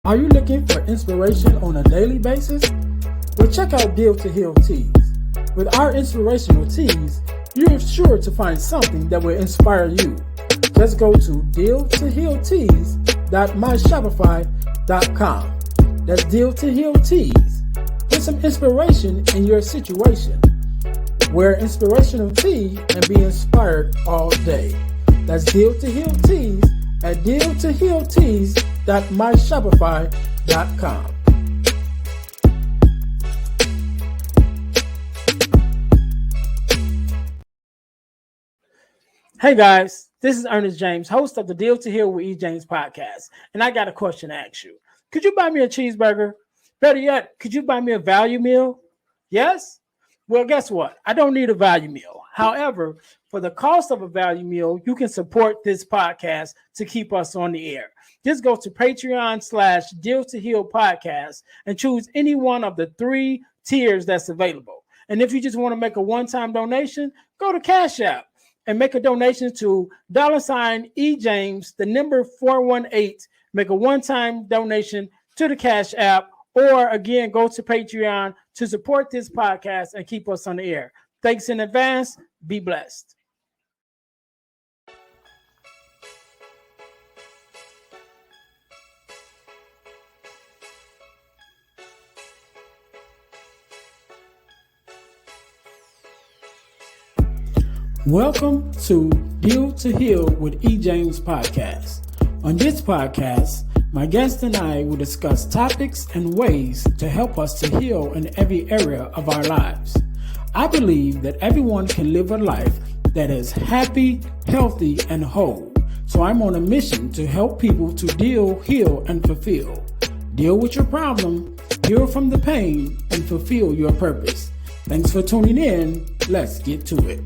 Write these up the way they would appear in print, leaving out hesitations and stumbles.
Are you looking for inspiration on a daily basis? Well, check out Deal to Heal Tees. With our inspirational tees, you're sure to find something that will inspire you. Just go to dealtohealtees.myshopify.com. That's Deal to Heal Tees. Get some inspiration in your situation. Wear inspirational tee and be inspired all day. That's Deal to Heal Tees at dealtohealtees.myshopify.com. Hey guys, this is Earnest James, host of the Deal to Heal with E. James podcast, and I got a question to ask you. Could you buy me a cheeseburger? Better yet, could you buy me a value meal? Yes? Well, guess what? I don't need a value meal. However, for the cost of a value meal, you can support this podcast to keep us on the air. Just go to Patreon/Deal to Heal podcast and choose any one of the 3 tiers that's available. And if you just want to make a one-time donation, go to Cash App and make a donation to $EJames, the number 418. Make a one-time donation to the Cash App, or again, go to Patreon to support this podcast and keep us on the air. Thanks in advance. Be blessed. Welcome to Deal to Heal with E. James podcast. On this podcast, my guest and I will discuss topics and ways to help us to heal in every area of our lives. I believe that everyone can live a life that is happy, healthy, and whole. So I'm on a mission to help people to deal, heal, and fulfill. Deal with your problem, heal from the pain, and fulfill your purpose. Thanks for tuning in. Let's get to it.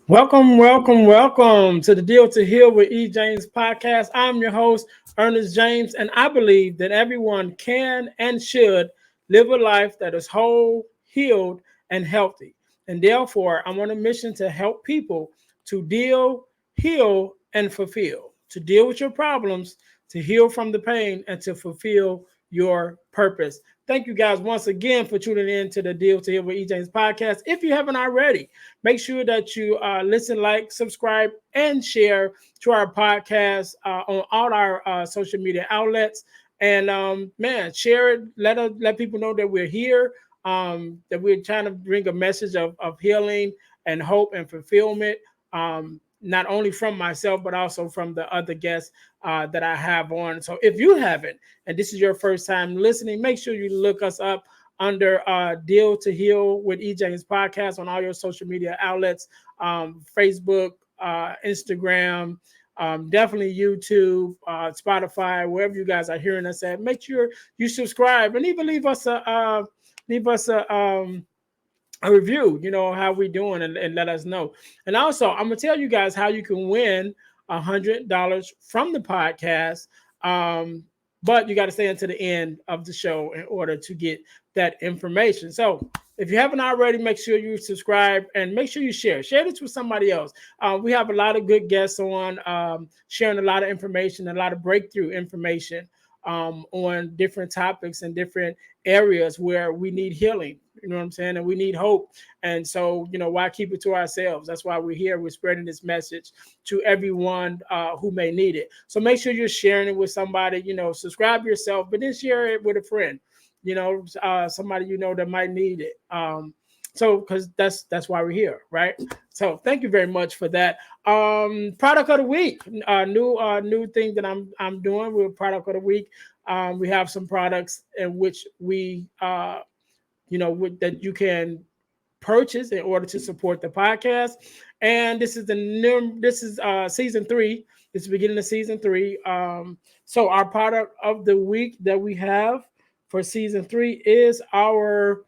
Welcome to the Deal to Heal with E. James podcast. I'm your host, Earnest James, and I believe that everyone can and should live a life that is whole, healed, and healthy. And therefore, I'm on a mission to help people to deal, heal, and fulfill, to deal with your problems, to heal from the pain, and to fulfill your purpose. Thank you guys once again for tuning in to the Deal to Heal with E. James podcast. If you haven't already, make sure that you listen, like, subscribe, and share to our podcast on all our social media outlets. And share it. Let people know that we're here, that we're trying to bring a message of healing and hope and fulfillment, not only from myself, but also from the other guests that I have on. So if you haven't, and this is your first time listening, make sure you look us up under Deal to Heal with E. James podcast on all your social media outlets, Facebook, Instagram, definitely YouTube, Spotify, wherever you guys are hearing us at. Make sure you subscribe and even leave us a review, how we doing, and let us know. And also, I'm gonna tell you guys how you can win $100 from the podcast. But you got to stay until the end of the show in order to get that information. So if you haven't already, make sure you subscribe and make sure you share this with somebody else. We have a lot of good guests on, sharing a lot of information, a lot of breakthrough information on different topics and different areas where we need healing. You know what I'm saying? And we need hope. And so, why keep it to ourselves? That's why we're here. We're spreading this message to everyone who may need it. So make sure you're sharing it with somebody, subscribe yourself, but then share it with a friend, somebody that might need it. So because that's why we're here, right? So thank you very much for that. Product of the week, new thing that I'm doing with product of the week. We have some products in which we that you can purchase in order to support the podcast. And this is season 3. It's the beginning of season 3. So our product of the week that we have for season 3 is our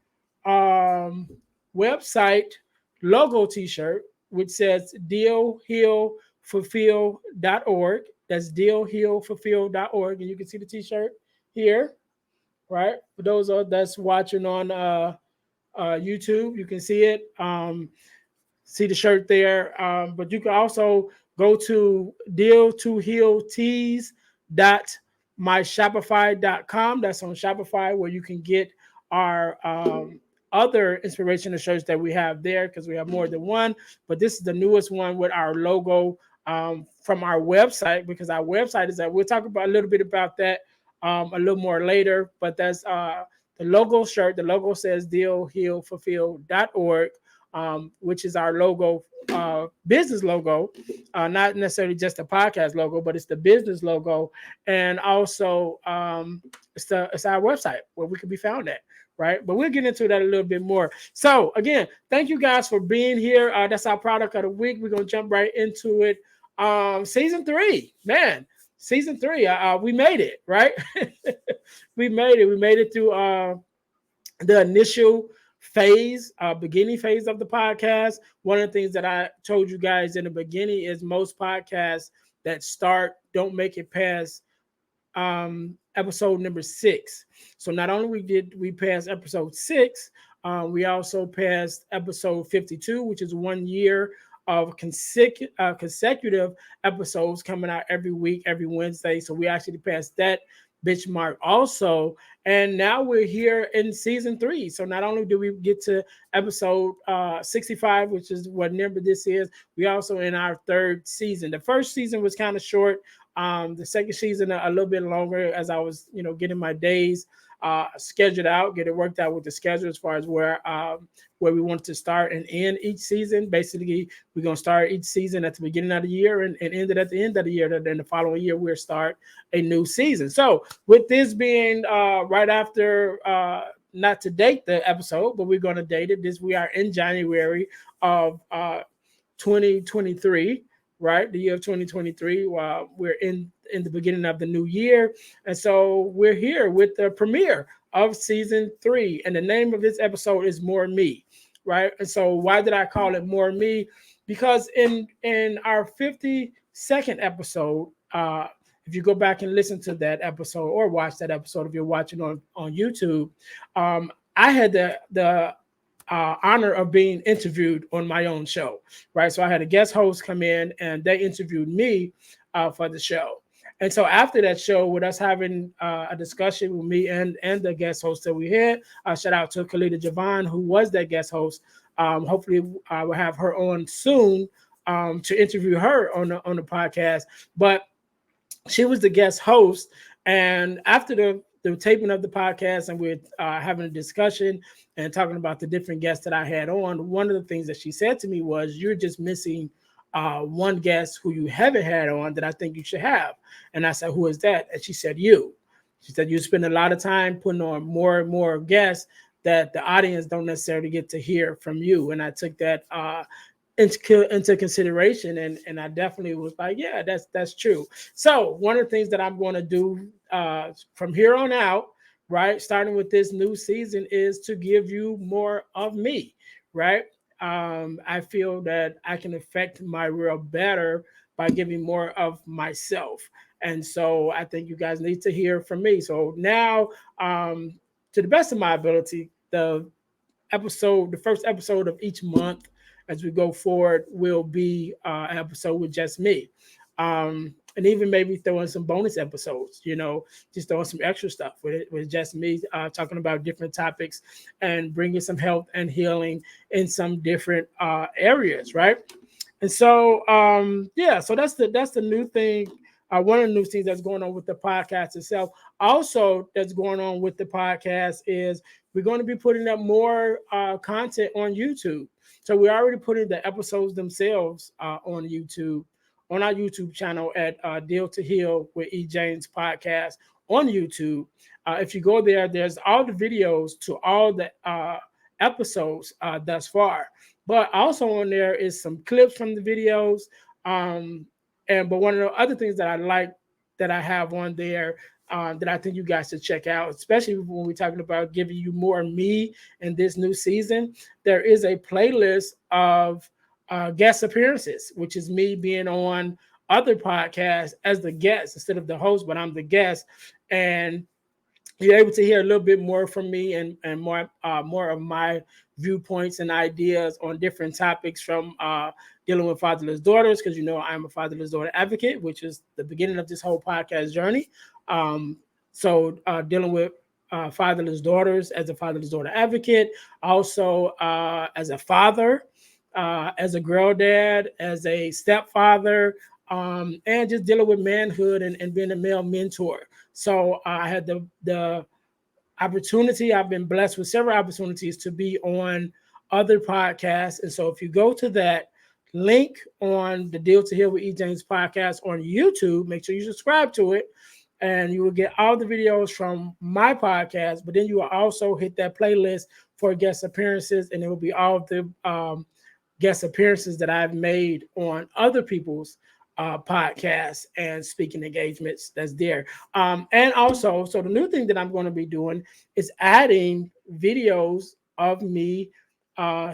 website logo t-shirt, which says dealhealfulfill.org. That's dealhealfulfill.org. And you can see the t-shirt here, right? For those that's watching on YouTube, you can see it. See the shirt there. But you can also go to dealtohealtees.myshopify.com. That's on Shopify, where you can get our other inspirational shirts that we have there, because we have more than one. But this is the newest one with our logo from our website, because our website is that we'll talk about a little bit about that a little more later. But that's the logo shirt. The logo says dealhealfulfill.org, which is our logo, business logo, not necessarily just a podcast logo, but it's the business logo. And also it's our website where we can be found at. Right. But we'll get into that a little bit more. So again, thank you guys for being here. That's our product of the week. We're going to jump right into it. Season 3, man, season 3, we made it, right? We made it through the initial phase, beginning phase of the podcast. One of the things that I told you guys in the beginning is most podcasts that start don't make it past episode number 6. So not only did we pass episode 6, we also passed episode 52, which is 1 year of consecutive episodes coming out every week, every Wednesday. So we actually passed that benchmark also. And now we're here in season 3. So not only do we get to episode 65, which is what number this is, we also in our 3rd season. The first season was kind of short. The second season a little bit longer, as I was, getting my days scheduled out, get it worked out with the schedule as far as where we want to start and end each season. Basically, we're going to start each season at the beginning of the year and end it at the end of the year. Then the following year, we'll start a new season. So with this being right after, not to date the episode, but we're going to date it. We are in January of 2023. Right, the year of 2023. We're in the beginning of the new year, and so we're here with the premiere of season 3. And the name of this episode is More Me. Right, and so why did I call it More Me? Because in our 52nd episode, if you go back and listen to that episode or watch that episode, if you're watching on YouTube, I had the honor of being interviewed on my own show, right? So I had a guest host come in and they interviewed me for the show. And so after that show, with us having a discussion with me and the guest host that we had, shout out to Khalida Javon, who was that guest host. Hopefully I will have her on soon to interview her on the podcast. But she was the guest host. And after the taping of the podcast, and we're having a discussion and talking about the different guests that I had on, one of the things that she said to me was, you're just missing one guest who you haven't had on that I think you should have. And I said, who is that? And she said, you. She said, you spend a lot of time putting on more and more guests that the audience don't necessarily get to hear from you. And I took that into consideration, and I definitely was like, yeah, that's true. So one of the things that I'm going to do from here on out, right, starting with this new season, is to give you more of me, right? I feel that I can affect my world better by giving more of myself. And so I think you guys need to hear from me. So now, to the best of my ability, the first episode of each month as we go forward will be an episode with just me. And even maybe throw in some bonus episodes, just throwing some extra stuff with just me talking about different topics and bringing some health and healing in some different areas, right? And so, so that's the new thing. One of the new things that's going on with the podcast itself. Also, that's going on with the podcast is we're going to be putting up more content on YouTube. So we're already putting the episodes themselves on YouTube, on our YouTube channel at Deal to Heal with E. James podcast on YouTube. If you go there, there's all the videos to all the episodes thus far. But also on there is some clips from the videos. But one of the other things that I like that I have on there that I think you guys should check out, especially when we're talking about giving you more me in this new season, there is a playlist of guest appearances, which is me being on other podcasts as the guest instead of the host, but I'm the guest. And you're able to hear a little bit more from me and more of my viewpoints and ideas on different topics from dealing with fatherless daughters, because I'm a fatherless daughter advocate, which is the beginning of this whole podcast journey. Um, so dealing with fatherless daughters as a fatherless daughter advocate, also as a father, as a girl dad, as a stepfather, and just dealing with manhood and being a male mentor. So I had the opportunity. I've been blessed with several opportunities to be on other podcasts. And so if you go to that link on the Deal to Heal with E. James podcast on YouTube, make sure you subscribe to it. And you will get all the videos from my podcast, but then you will also hit that playlist for guest appearances, and it will be all of the guest appearances that I've made on other people's podcasts and speaking engagements that's there. And also, so the new thing that I'm going to be doing is adding videos of me doing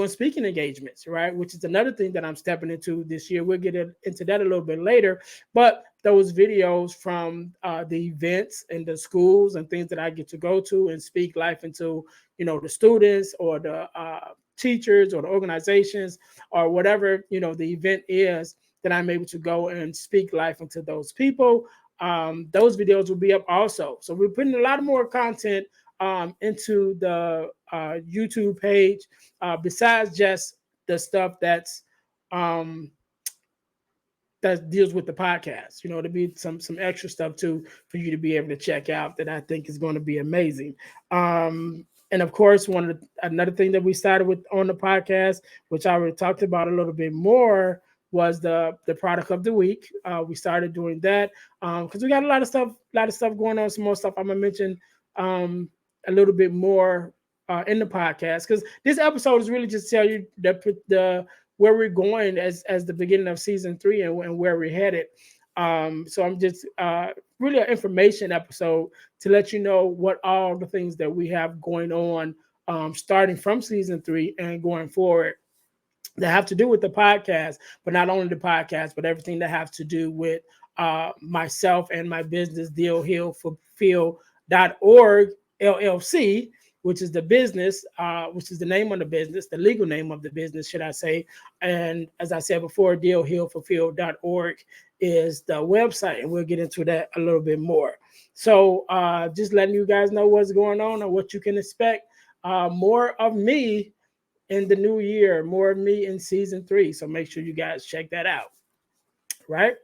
speaking engagements, right? Which is another thing that I'm stepping into this year. We'll get into that a little bit later. But those videos from the events and the schools and things that I get to go to and speak life into, the students or the teachers or the organizations or whatever, the event is, that I'm able to go and speak life into those people. Those videos will be up also. So we're putting a lot more content into the YouTube page, besides just the stuff um, that deals with the podcast. To be some extra stuff too for you to be able to check out that I think is going to be amazing. And of course, another thing that we started with on the podcast, which I already talked about a little bit more, was the product of the week. We started doing that because we got a lot of stuff going on. Some more stuff I'm gonna mention a little bit more in the podcast, because this episode is really just tell you the where we're going as the beginning of season 3 and where we're headed. So I'm just really an information episode to let you know what all the things that we have going on, starting from season 3 and going forward, that have to do with the podcast, but not only the podcast, but everything that have to do with myself and my business, dealhealfulfill.org LLC, which is the business, which is the name of the business, the legal name of the business, should I say. And as I said before, dealhealfulfill.org is the website, and we'll get into that a little bit more. So just letting you guys know what's going on and what you can expect. More of me in the new year, more of me in season 3. So make sure you guys check that out. Right.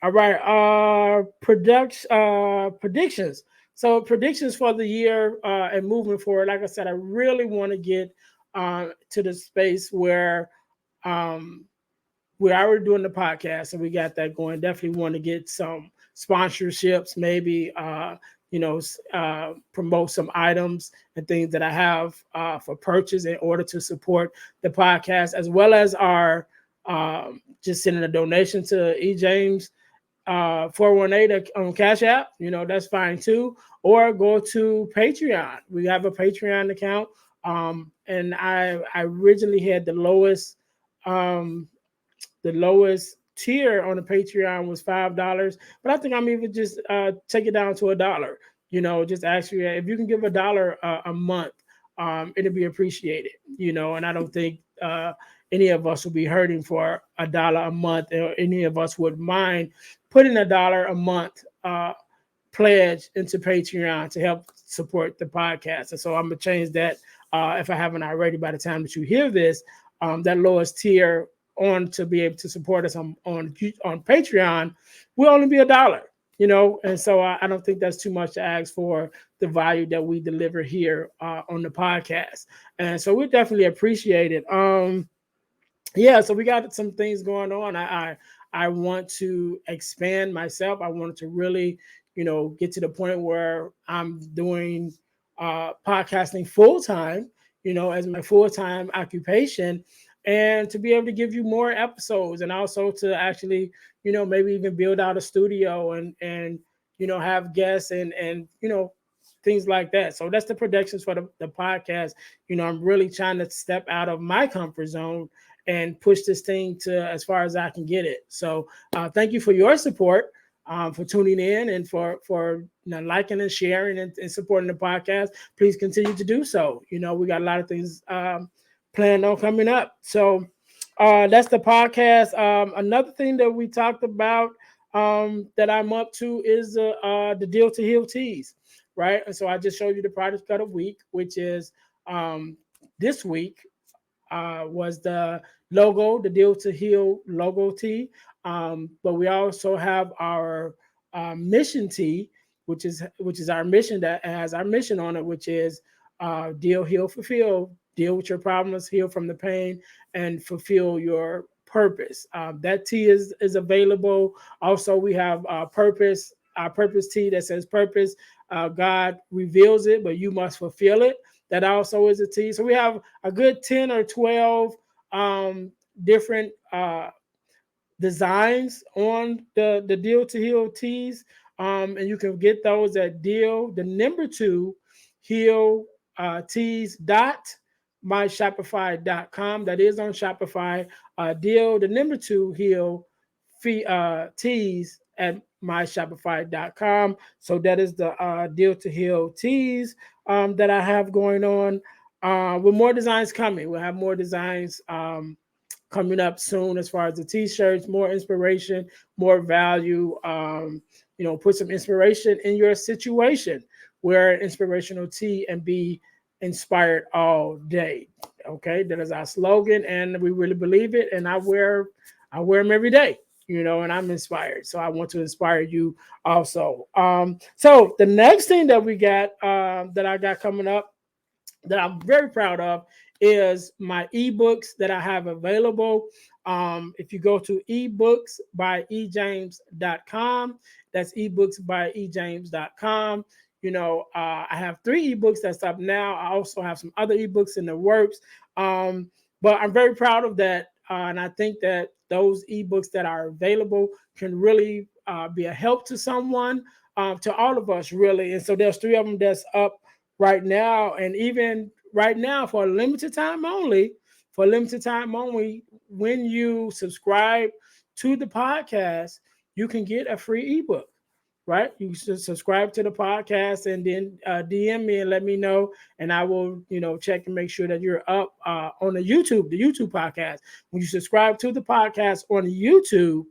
All right. Predictions. So predictions for the year and moving forward. Like I said, I really want to get to the space where we're already doing the podcast and we got that going. Definitely want to get some sponsorships, maybe promote some items and things that I have for purchase in order to support the podcast, as well as our just sending a donation to E. James 418 on Cash App. That's fine too. Or go to Patreon. We have a Patreon account. And I originally had the lowest tier on the Patreon was $5, but I think I'm even just take it down to $1. Just actually, if you can give $1 a month, it'll be appreciated. And I don't think any of us will be hurting for $1 a month, or any of us would mind putting $1 a month pledge into Patreon to help support the podcast. And so I'm gonna change that if I haven't already by the time that you hear this. That lowest tier on to be able to support us on Patreon will only be $1, and so I don't think that's too much to ask for the value that we deliver here on the podcast, and so we definitely appreciate it. So we got some things going on. I want to expand myself. I want to really get to the point where I'm doing podcasting full time, as my full time occupation, and to be able to give you more episodes, and also to actually, maybe even build out a studio and have guests and things like that. So that's the predictions for the podcast. I'm really trying to step out of my comfort zone and push this thing to as far as I can get it. So thank you for your support. for tuning in and for liking and sharing and supporting the podcast. Please continue to do so. We got a lot of things planned on coming up. So that's the podcast. Another thing that we talked about that I'm up to is the Deal to Heal teas, right? And so I just showed you the product cut of week, which is this week was the Deal to Heal logo tee. But we also have our mission tee, which is our mission that has our mission on it, which is deal, heal, fulfill. Deal with your problems, heal from the pain, and fulfill your purpose. That tee is available. Also, we have purpose. Our purpose tee that says purpose. God reveals it, but you must fulfill it. That also is a tee. So we have a good 10 or 12 different designs on the Deal to Heal tees. And you can get those at deal, the number 2, heal tees dot myshopify.com. That is on Shopify. Deal, the number 2, heal tees at myshopify.com. So that is the Deal to Heal tees that I have going on. With more designs coming. We'll have more designs coming up soon as far as the t-shirts, more inspiration, more value. Put some inspiration in your situation. Wear an inspirational tee and be inspired all day. Okay, that is our slogan, and we really believe it. And I wear them every day. And I'm inspired. So I want to inspire you also. So the next thing that we got that I got coming up that I'm very proud of is my ebooks that I have available. If you go to ebooksbyejames.com, that's ebooksbyejames.com. I have 3 ebooks that's up now. I also have some other ebooks in the works. But I'm very proud of that. And I think that those ebooks that are available can really be a help to someone, to all of us, really. And so there's 3 of them that's up right now. And even right now, for a limited time only, when you subscribe to the podcast, you can get a free ebook. Right, you should subscribe to the podcast and then DM me and let me know, and I will, check and make sure that you're up on the YouTube podcast. When you subscribe to the podcast on YouTube,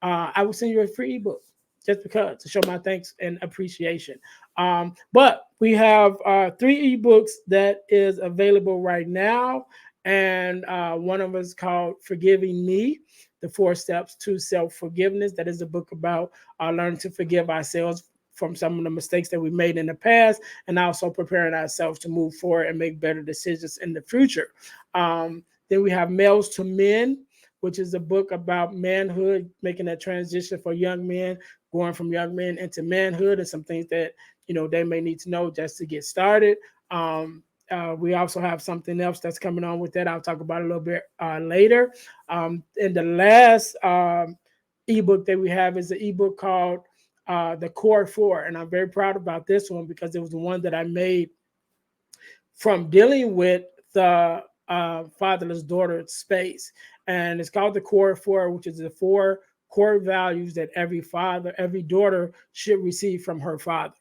I will send you a free ebook just because to show my thanks and appreciation. But we have 3 ebooks that is available right now, and one of them is called "Forgiving Me: The 4 Steps to Self-Forgiveness." That is a book about learning to forgive ourselves from some of the mistakes that we made in the past, and also preparing ourselves to move forward and make better decisions in the future. Then we have Males to Men, which is a book about manhood, making that transition for young men, going from young men into manhood, and some things that they may need to know just to get started. We also have something else that's coming on with that. I'll talk about a little bit later. And the last ebook that we have is an ebook called The Core 4. And I'm very proud about this one because it was the one that I made from dealing with the fatherless daughter space. And it's called The Core 4, which is the 4 core values that every daughter should receive from her father.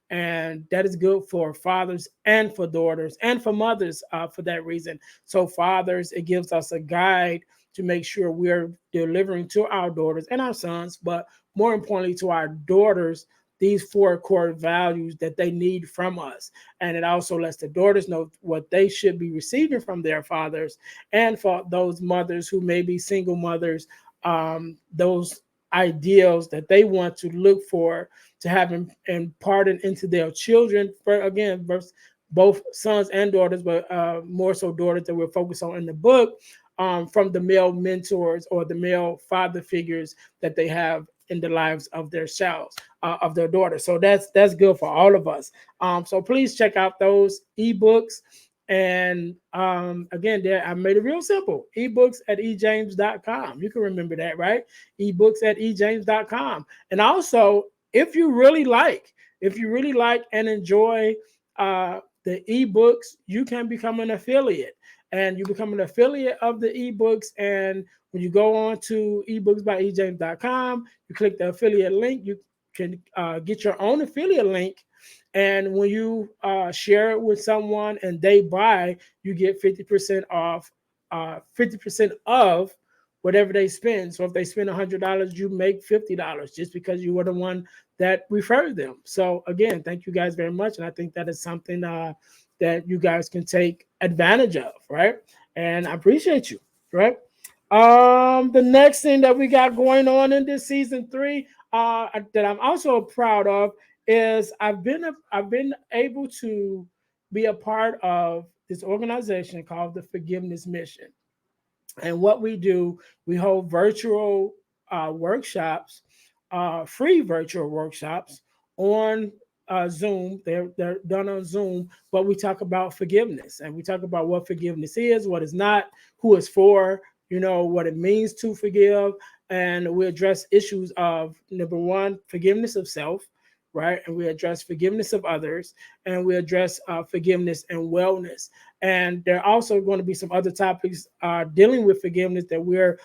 And that is good for fathers and for daughters and for mothers for that reason. So fathers, it gives us a guide to make sure we're delivering to our daughters and our sons, but more importantly to our daughters, these 4 core values that they need from us. And it also lets the daughters know what they should be receiving from their fathers. And for those mothers who may be single mothers, those ideals that they want to look for to have imparted into their children, both sons and daughters, but more so daughters that we're focused on in the book, from the male mentors or the male father figures that they have in the lives of their selves, of their daughters. So that's good for all of us. So please check out those ebooks. And again, I made it real simple. Ebooks at ejames.com. You can remember that, right? Ebooks at ejames.com. And also, if you really like and enjoy the ebooks, you can become an affiliate. And you become an affiliate of the ebooks, and When you go on to ebooksbyejames.com, you click the affiliate link. You can get your own affiliate link. And when you share it with someone and they buy, you get 50% off, 50% of whatever they spend. So if they spend $100, you make $50 just because you were the one that referred them. So again, thank you guys very much. And I think that is something that you guys can take advantage of, right? And I appreciate you, right? The next thing that we got going on in this season 3 that I'm also proud of is I've been able to be a part of this organization called the Forgiveness Mission. And what we do, we hold virtual workshops, free virtual workshops on Zoom. They're done on Zoom, but we talk about forgiveness and we talk about what forgiveness is, what it's not, who it's for, what it means to forgive. And we address issues of number one, forgiveness of self, right? And we address forgiveness of others, and we address forgiveness and wellness. And there are also going to be some other topics dealing with forgiveness that we're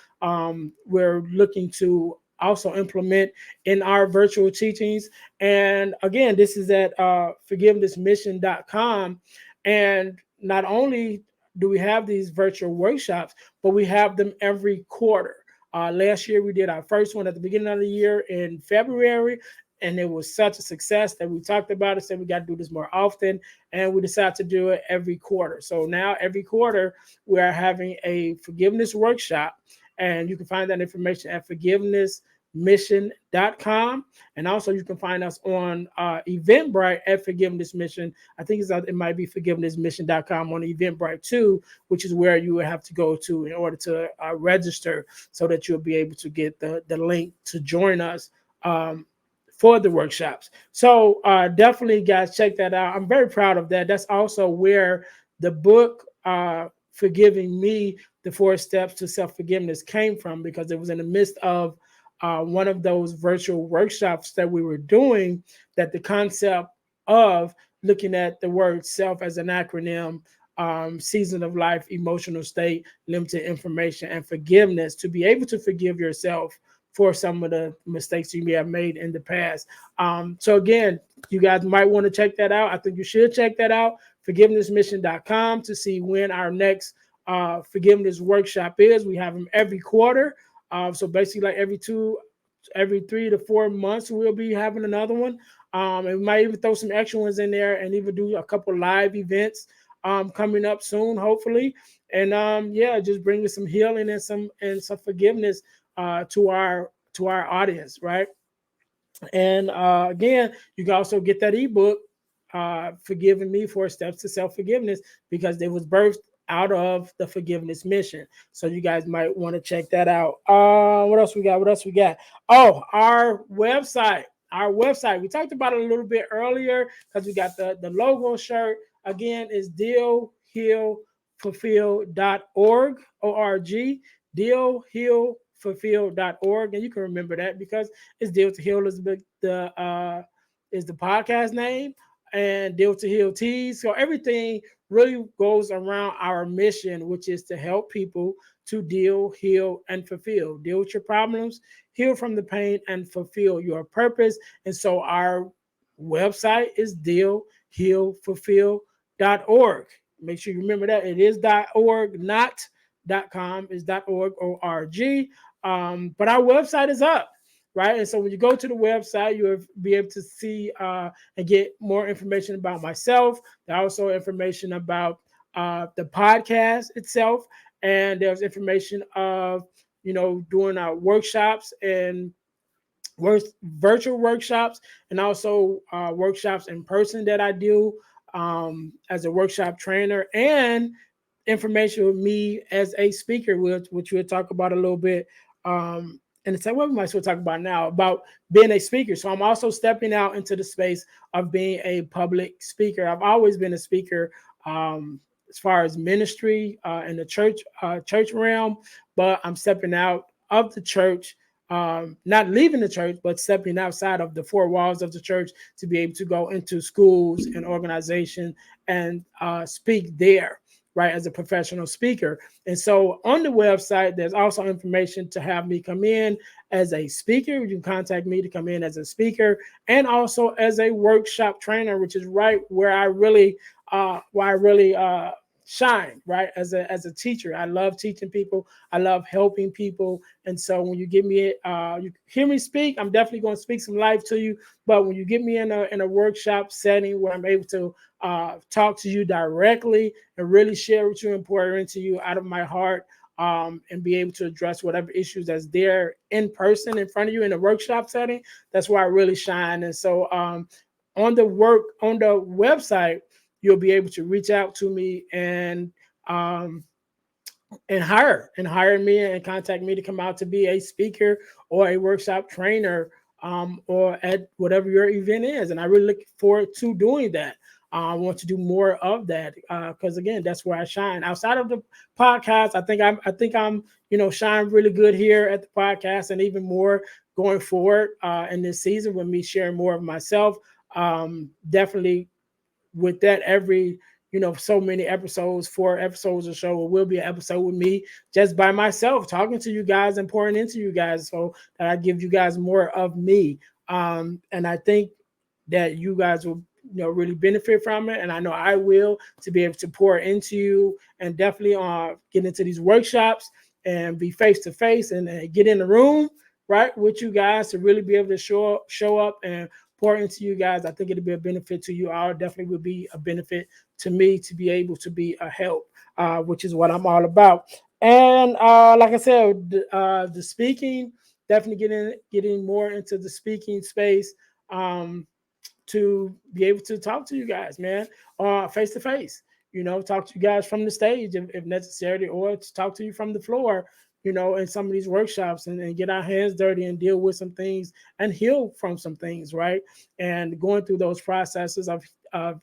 looking to also implement in our virtual teachings. And again, this is at forgivenessmission.com. And not only do we have these virtual workshops, but we have them every quarter. Last year, we did our first one at the beginning of the year in February, and it was such a success that we talked about it, said we got to do this more often, and we decided to do it every quarter. So now every quarter, we are having a forgiveness workshop, and you can find that information at forgivenessmission.com. And also you can find us on Eventbrite at Forgiveness Mission. I think it might be forgivenessmission.com on Eventbrite too, which is where you would have to go to in order to register so that you'll be able to get the link to join us for the workshops. So definitely, guys, check that out. I'm very proud of that. That's also where the book, Forgiving Me, The 4 Steps to Self-Forgiveness came from, because it was in the midst of one of those virtual workshops that we were doing, that the concept of looking at the word self as an acronym, season of life, emotional state, limited information, and forgiveness, to be able to forgive yourself for some of the mistakes you may have made in the past. So again, you guys might want to check that out. I think you should check that out, forgivenessmission.com, to see when our next forgiveness workshop is. We have them every quarter. So basically like every 3 to 4 months, we'll be having another one. And we might even throw some extra ones in there and even do a couple live events coming up soon, hopefully. And just bringing some healing and some forgiveness to our audience, right? And again, you can also get that ebook, Forgiving Me, 4 Steps to Self-Forgiveness, because it was birthed out of the Forgiveness Mission. So you guys might want to check that out. What else we got? Oh, our website. We talked about it a little bit earlier because we got the logo shirt. Again, is dealhealfulfill.org, O-R-G, dealhealfulfill.org. And you can remember that because it's Deal to Heal is the podcast name, and Deal to Heal Tees. So everything really goes around our mission, which is to help people to deal, heal, and fulfill. Deal with your problems, heal from the pain, and fulfill your purpose. And so our website is dealhealfulfill.org. Make sure you remember that it is .org, not .com. It's .org, O-R-G. But our website is up, right? And so when you go to the website, you'll be able to see and get more information about myself. There's also information about the podcast itself. And there's information of, doing our workshops and virtual workshops, and also workshops in person that I do as a workshop trainer, and information with me as a speaker, which we'll talk about a little bit. And it's like, what we might as well talk about now, about being a speaker. So I'm also stepping out into the space of being a public speaker. I've always been a speaker as far as ministry in the church realm, but I'm stepping out of the church, not leaving the church, but stepping outside of the 4 walls of the church to be able to go into schools and organizations and speak there. right, as a professional speaker. And so on the website, there's also information to have me come in as a speaker. You can contact me to come in as a speaker and also as a workshop trainer, which is right where I really shine, right, as a teacher. I love teaching people. I love helping people. And so when you give me you hear me speak, I'm definitely going to speak some life to you. But when you get me in a workshop setting where I'm able to talk to you directly and really share with you and pour into you out of my heart, and be able to address whatever issues that's there in person in front of you in a workshop setting, that's where I really shine. And so on the website, you'll be able to reach out to me um, and hire me and contact me to come out to be a speaker or a workshop trainer, or at whatever your event is. And I really look forward to doing that. I want to do more of that because again, that's where I shine. Outside of the podcast, I think I'm shine really good here at the podcast, and even more going forward in this season with me sharing more of myself. Definitely with that, every so many episodes, 4 episodes or so, it will be an episode with me just by myself talking to you guys and pouring into you guys, so that I give you guys more of me. And I think that you guys will really benefit from it, and I know I will, to be able to pour into you and definitely get into these workshops and be face to face and get in the room right with you guys to really be able to show up and pour into you guys. I think it'll be a benefit to you all. Definitely would be a benefit to me to be able to be a help, which is what I'm all about. And like I said, the speaking, definitely getting more into the speaking space, to be able to talk to you guys, man, face to face. Talk to you guys from the stage if necessary, or to talk to you from the floor, in some of these workshops, and get our hands dirty and deal with some things and heal from some things, right? And going through those processes of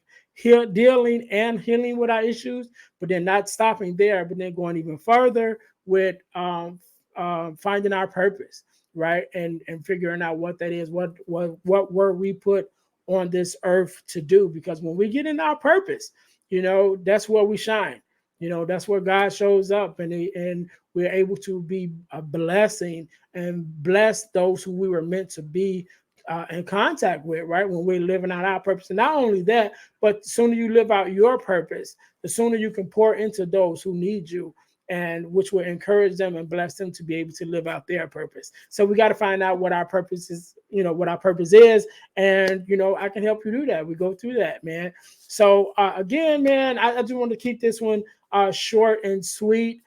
dealing and healing with our issues, but then not stopping there, but then going even further with finding our purpose, right? And figuring out what that is, what were we put on this earth to do. Because when we get in our purpose, that's where we shine. That's where God shows up, and we're able to be a blessing and bless those who we were meant to be in contact with, right? When we're living out our purpose. And not only that, but the sooner you live out your purpose, the sooner you can pour into those who need you, and which will encourage them and bless them to be able to live out their purpose. So we got to find out what our purpose is, what our purpose is. And, I can help you do that. We go through that, man. So again, man, I just want to keep this one short and sweet,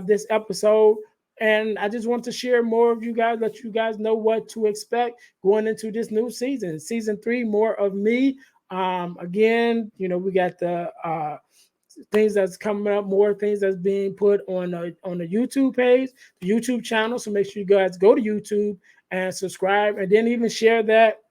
this episode. And I just want to share more of you guys, let you guys know what to expect going into this new season. Season 3, more of me. Again, we got the things that's coming up, more things that's being put on the YouTube page, the YouTube channel. So make sure you guys go to YouTube and subscribe, and then even share that.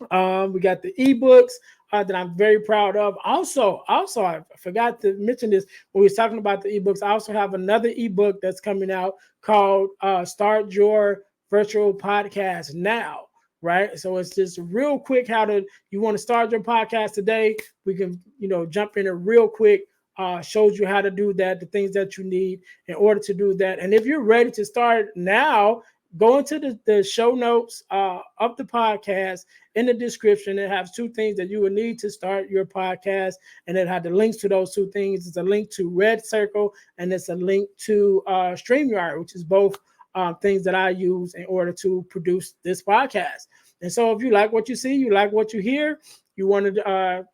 We got the ebooks that I'm very proud of. Also, I forgot to mention this when we was talking about the ebooks. I also have another ebook that's coming out called "Start Your Virtual Podcast Now." Right, so it's just real quick. You want to start your podcast today? We can, jump in it real quick. Shows you how to do that, the things that you need in order to do that. And if you're ready to start now, go into the show notes of the podcast. In the description, it has 2 things that you will need to start your podcast, and it had the links to those 2 things. It's a link to Red Circle, and it's a link to StreamYard, which is both things that I use in order to produce this podcast. And so if you like what you see, you like what you hear, you want to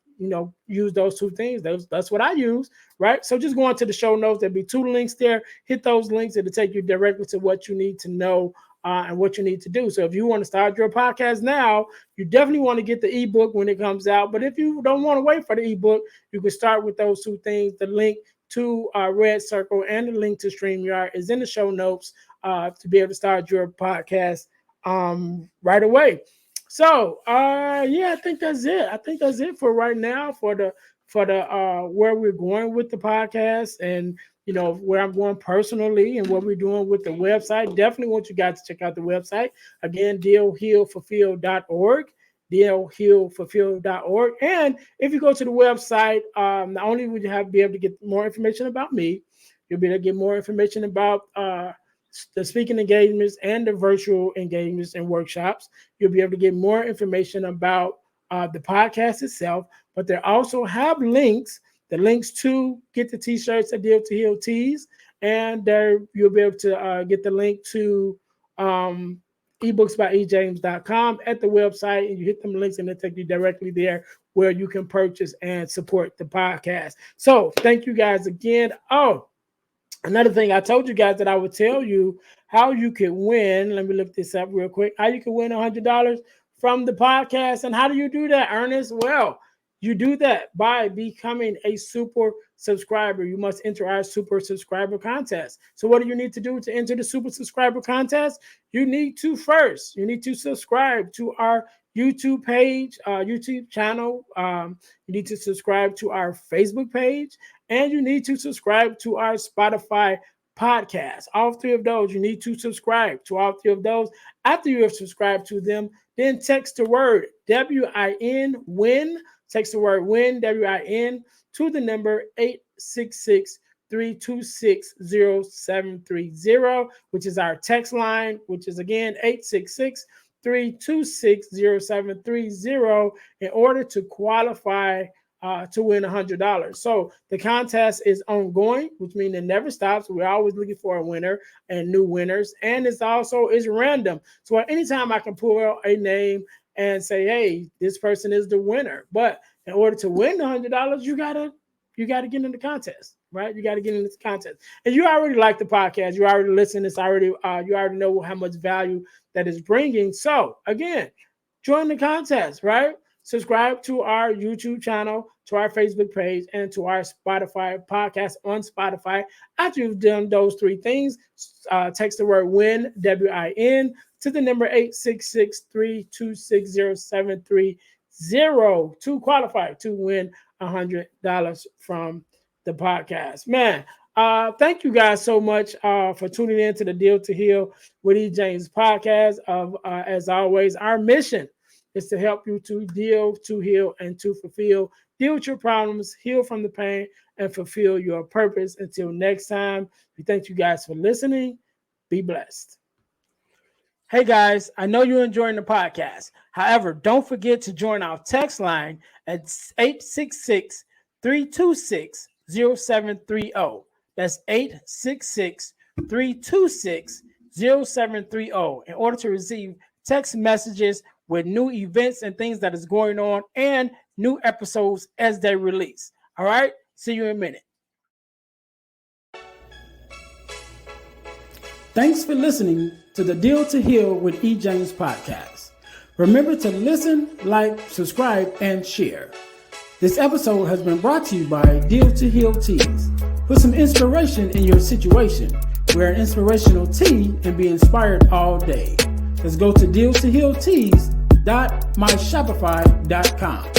use those 2 things. That's what I use, right? So just go into the show notes. There'll be 2 links there. Hit those links. It'll take you directly to what you need to know and what you need to do. So if you want to start your podcast now, you definitely want to get the ebook when it comes out. But if you don't want to wait for the ebook, you can start with those 2 things. The link to Red Circle and the link to StreamYard is in the show notes to be able to start your podcast right away. So I think that's it. I think that's it for right now for the where we're going with the podcast, and where I'm going personally and what we're doing with the website. Definitely want you guys to check out the website. Again, dealhealfulfill.org. dealhealfulfill.org. And if you go to the website, not only would you be able to get more information about me, you'll be able to get more information about the speaking engagements and the virtual engagements and workshops. You'll be able to get more information about the podcast itself, but they also have links, the links to get the t-shirts at Deal to Heal tees, and there you'll be able to get the link to ebooksbyejames.com at the website, and you hit them links and they'll take you directly there where you can purchase and support the podcast. So thank you guys again. Oh, another thing, I told you guys that I would tell you how you can win. Let me look this up real quick. How you can win $100 from the podcast. And how do you do that, Ernest? Well, you do that by becoming a super subscriber. You must enter our super subscriber contest. So what do you need to do to enter the super subscriber contest? You need to subscribe to our YouTube page, YouTube channel. You need to subscribe to our Facebook page, and you need to subscribe to our Spotify podcast. All three of those, you need to subscribe to all three of those. After you have subscribed to them, then text the word WIN, win. Text the word win, WIN, to the number 866-326-0730, which is our text line, which is again 866-326-0730, in order to qualify to win $100. So the contest is ongoing, which means it never stops. We're always looking for a winner and new winners, and it's random. So at any time I can pull out a name and say, hey, this person is the winner. But in order to win $100, you gotta get in the contest, right? You gotta get in this contest. And you already like the podcast. You already listen. It's already you already know how much value that is bringing. So again, join the contest, right? Subscribe to our YouTube channel, to our Facebook page, and to our Spotify podcast on Spotify. After you've done those three things, text the word WIN, WIN, to the number 866-326-0730 to qualify to win $100 from the podcast. Man, thank you guys so much for tuning in to the Deal to Heal with E. James podcast. As always, our mission is to help you to deal, to heal, and to fulfill. Deal with your problems, heal from the pain, and fulfill your purpose. Until next time, we thank you guys for listening. Be blessed. Hey guys, I know you're enjoying the podcast. However, don't forget to join our text line at 866-326-0730. That's 866-326-0730 in order to receive text messages with new events and things that is going on and new episodes as they release. All right, see you in a minute. Thanks for listening to the Deal to Heal with E. James podcast. Remember to listen, like, subscribe, and share. This episode has been brought to you by Deal to Heal Tees. Put some inspiration in your situation. Wear an inspirational tee and be inspired all day. Let's go to dealtohealtees.myshopify.com.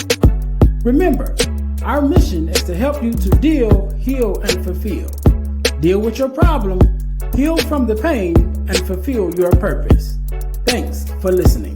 Remember, our mission is to help you to deal, heal, and fulfill. Deal with your problem, heal from the pain, and fulfill your purpose. Thanks for listening.